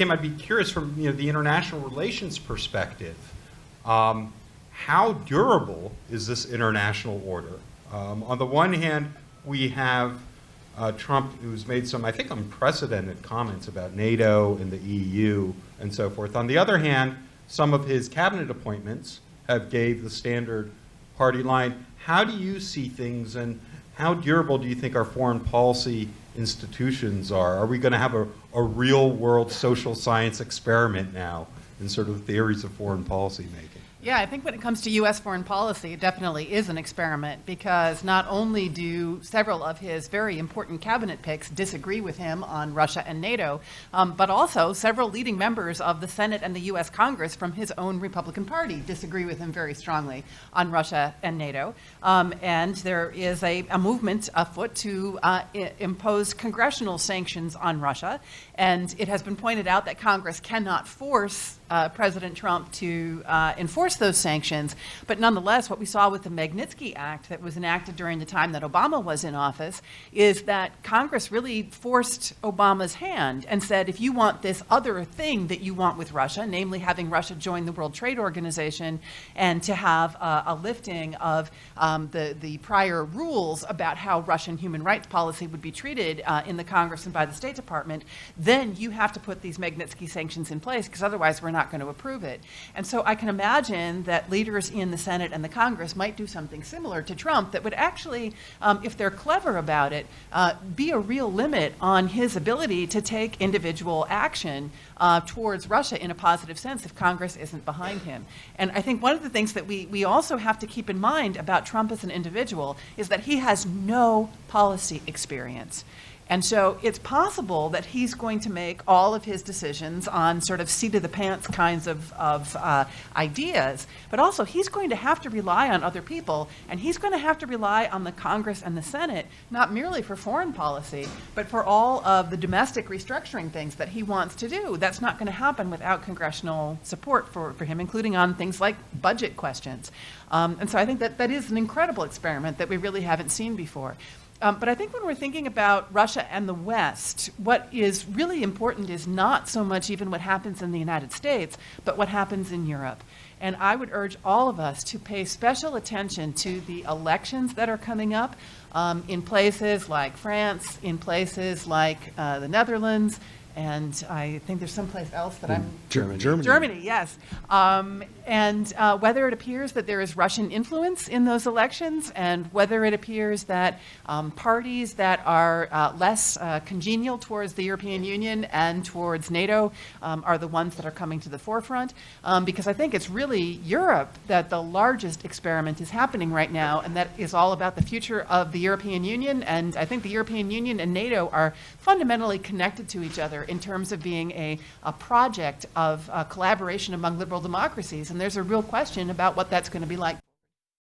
Kim, I'd be curious from the international relations perspective, how durable is this international order? On the one hand, we have Trump, who's made some, I think, unprecedented comments about NATO and the EU and so forth. On the other hand, some of his cabinet appointments have gave the standard party line. How do you see things, and how durable do you think our foreign policy institutions are? Are we going to have a real world social science experiment now in sort of theories of foreign policy making? Yeah, I think when it comes to U.S. foreign policy, it definitely is an experiment, because not only do several of his very important cabinet picks disagree with him on Russia and NATO, but also several leading members of the Senate and the U.S. Congress from his own Republican Party disagree with him very strongly on Russia and NATO. And there is a movement afoot to impose congressional sanctions on Russia. And it has been pointed out that Congress cannot force President Trump to enforce those sanctions. But nonetheless, what we saw with the Magnitsky Act that was enacted during the time that Obama was in office is that Congress really forced Obama's hand and said, if you want this other thing that you want with Russia, namely having Russia join the World Trade Organization and to have a lifting of the prior rules about how Russian human rights policy would be treated in the Congress and by the State Department, then you have to put these Magnitsky sanctions in place, because otherwise we're not going to approve it. And so I can imagine that leaders in the Senate and the Congress might do something similar to Trump that would actually, if they're clever about it, be a real limit on his ability to take individual action towards Russia in a positive sense if Congress isn't behind him. And I think one of the things that we also have to keep in mind about Trump as an individual is that he has no policy experience. And so it's possible that he's going to make all of his decisions on sort of seat-of-the-pants kinds of ideas, but also he's going to have to rely on other people, and he's going to have to rely on the Congress and the Senate, not merely for foreign policy, but for all of the domestic restructuring things that he wants to do. That's not going to happen without congressional support for him, including on things like budget questions. And so I think that is an incredible experiment that we really haven't seen before. But I think when we're thinking about Russia and the West, what is really important is not so much even what happens in the United States, but what happens in Europe. And I would urge all of us to pay special attention to the elections that are coming up in places like France, in places like the Netherlands, and I think there's someplace else that I'm... Germany, yes. And whether it appears that there is Russian influence in those elections, and whether it appears that parties that are less congenial towards the European Union and towards NATO are the ones that are coming to the forefront, because I think it's really Europe that the largest experiment is happening right now, and that is all about the future of the European Union. And I think the European Union and NATO are fundamentally connected to each other in terms of being a project of collaboration among liberal democracies. And there's a real question about what that's going to be like.